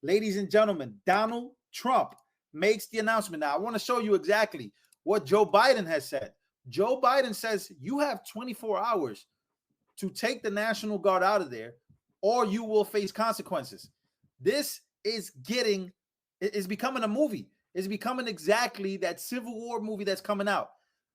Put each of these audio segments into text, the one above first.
Ladies and gentlemen, Donald Trump makes the announcement. Now, I want to show you exactly what Joe Biden has said. Joe Biden says you have 24 hours to take the National Guard out of there, or you will face consequences. This is becoming a movie. It's becoming exactly that Civil War movie that's coming out.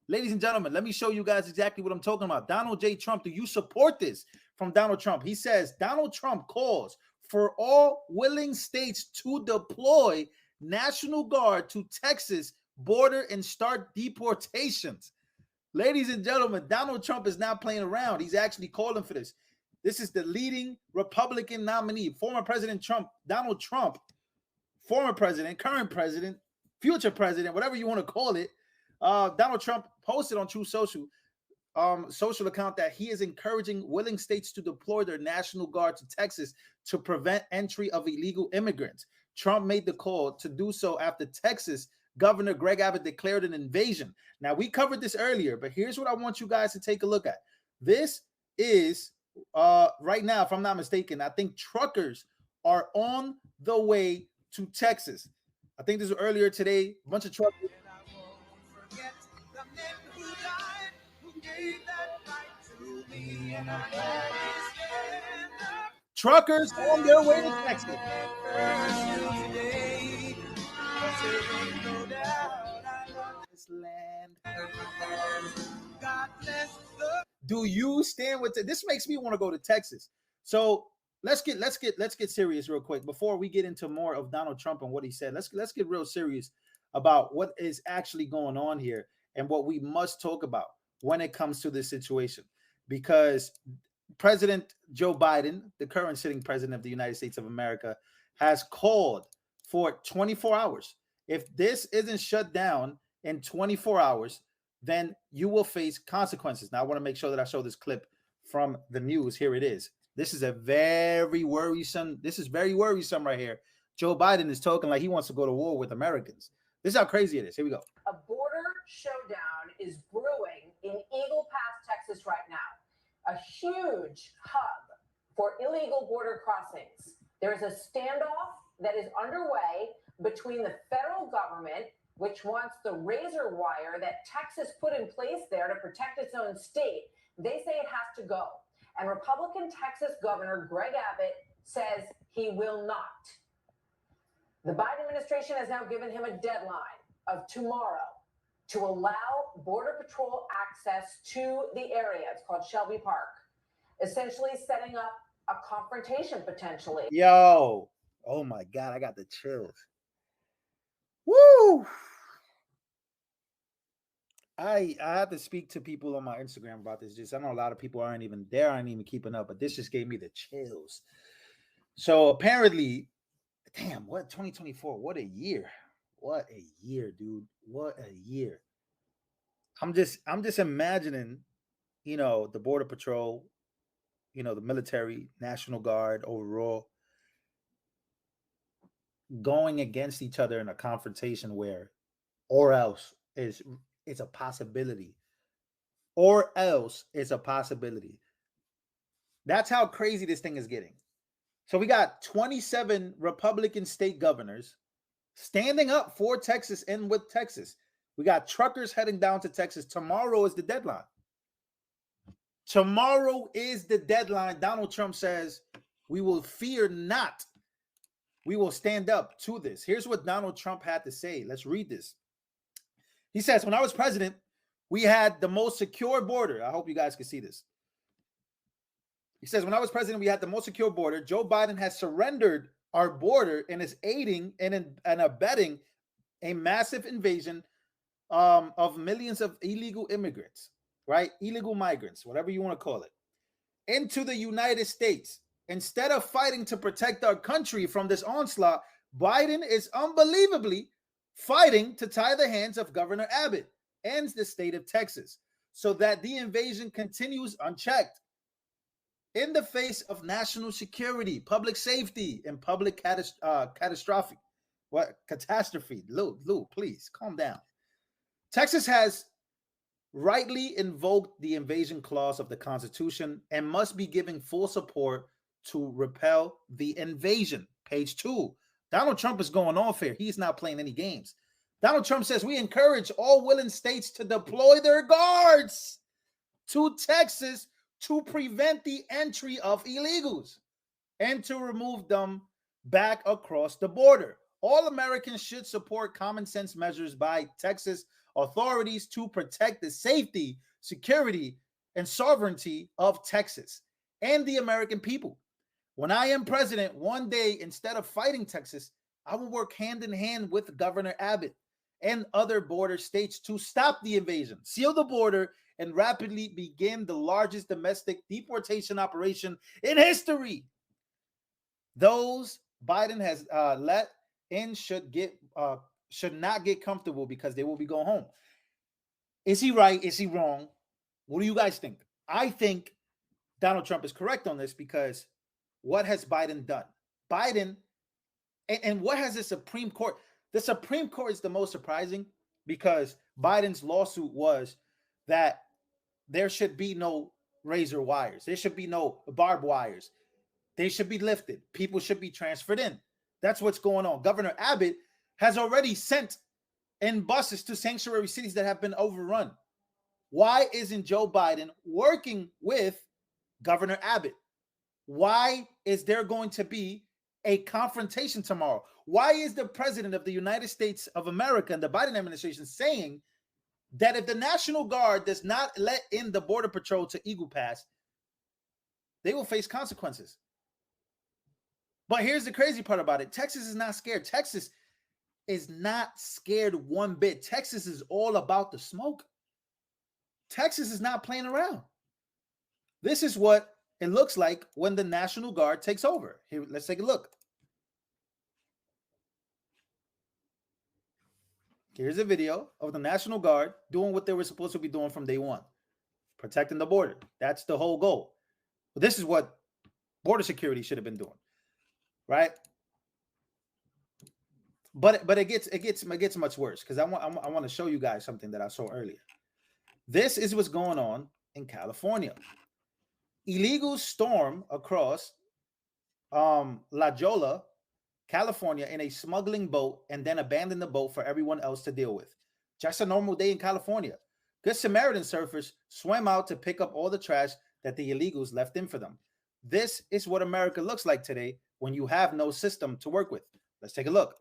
Ladies and gentlemen, let me show you guys exactly what I'm talking about. Donald J. Trump, do you support this from Donald Trump? He says, Donald Trump calls for all willing states to deploy National Guard to Texas border and start deportations. Ladies and gentlemen, Donald Trump is not playing around. He's actually calling for this. This is the leading Republican nominee, former President Trump, Donald Trump, former president, current president, future president, whatever you want to call it. Donald Trump posted on True Social account that he is encouraging willing states to deploy their National Guard to Texas to prevent entry of illegal immigrants. Trump made the call to do so after Texas Governor Greg Abbott declared an invasion. Now, we covered this earlier, but here's what I want you guys to take a look at. This is right now, if I'm not mistaken, I think truckers are on the way to Texas. I think this was earlier today. A bunch of truckers. Truckers on their way to Texas. Do you stand with it? This makes me want to go to Texas. So let's get serious real quick before we get into more of Donald Trump and what he said. Let's get real serious about what is actually going on here and what we must talk about when it comes to this situation. Because President Joe Biden, the current sitting president of the United States of America, has called for 24 hours. If this isn't shut down in 24 hours, then you will face consequences. Now, I want to make sure that I show this clip from the news. Here it is. This is very worrisome right here. Joe Biden is talking like he wants to go to war with Americans. This is how crazy it is. Here we go. A border showdown is brewing in Eagle Pass, Texas right now. A huge hub for illegal border crossings. There's a standoff that is underway between the federal government, which wants the razor wire that Texas put in place there to protect its own state. They say it has to go. And Republican Texas Governor Greg Abbott says he will not. The Biden administration has now given him a deadline of tomorrow to allow Border Patrol access to the area. It's called Shelby Park, essentially setting up a confrontation potentially. Yo, oh my God, I got the chills. Woo! I had to speak to people on my Instagram about this. I know a lot of people aren't even keeping up, but this just gave me the chills. So apparently, damn, what 2024? What a year! What a year, dude! What a year! I'm just imagining, the Border Patrol, the military, National Guard overall, going against each other in a confrontation where, or else it's a possibility. Or else it's a possibility. That's how crazy this thing is getting. So we got 27 Republican state governors standing up for Texas and with Texas. We got truckers heading down to Texas. Tomorrow is the deadline. Tomorrow is the deadline. Donald Trump says, we will fear not. We will stand up to this. Here's what Donald Trump had to say. Let's read this. He says, when I was president, we had the most secure border. I hope you guys can see this. He says, when I was president, we had the most secure border. Joe Biden has surrendered our border and is aiding and abetting a massive invasion of millions of illegal immigrants, right? Illegal migrants, whatever you want to call it, into the United States. Instead of fighting to protect our country from this onslaught, Biden is unbelievably fighting to tie the hands of Governor Abbott and the state of Texas so that the invasion continues unchecked. In the face of national security, public safety, and public catastrophe. Lou, please calm down. Texas has rightly invoked the invasion clause of the Constitution and must be giving full support to repel the invasion. Page 2 Donald Trump is going off here. He's not playing any games. Donald Trump says we encourage all willing states to deploy their guards to Texas to prevent the entry of illegals and to remove them back across the border. All Americans should support common sense measures by Texas authorities to protect the safety, security, and sovereignty of Texas and the American people. When I am president, one day, instead of fighting Texas, I will work hand in hand with Governor Abbott and other border states to stop the invasion, seal the border, and rapidly begin the largest domestic deportation operation in history. Those Biden has let in should not get comfortable because they will be going home. Is he right? Is he wrong? What do you guys think? I think Donald Trump is correct on this because what has Biden done? Biden, and what has the Supreme Court? The Supreme Court is the most surprising because Biden's lawsuit was that there should be no razor wires. There should be no barbed wires. They should be lifted. People should be transferred in. That's what's going on. Governor Abbott has already sent in buses to sanctuary cities that have been overrun. Why isn't Joe Biden working with Governor Abbott? Why is there going to be a confrontation tomorrow? Why is the president of the United States of America and the Biden administration saying that if the National Guard does not let in the Border Patrol to Eagle Pass, they will face consequences? But here's the crazy part about it. Texas is not scared. Texas is not scared one bit. Texas is all about the smoke. Texas is not playing around. This is what it looks like when the National Guard takes over. Here, let's take a look. Here's a video of the National Guard doing what they were supposed to be doing from day one, protecting the border. That's the whole goal. But this is what border security should have been doing, right? But it gets much worse because I want to show you guys something that I saw earlier. This is what's going on in California. Illegals storm across La Jolla, California in a smuggling boat and then abandon the boat for everyone else to deal with. Just a normal day in California. Good Samaritan surfers swam out to pick up all the trash that the illegals left in for them. This is what America looks like today when you have no system to work with. Let's take a look.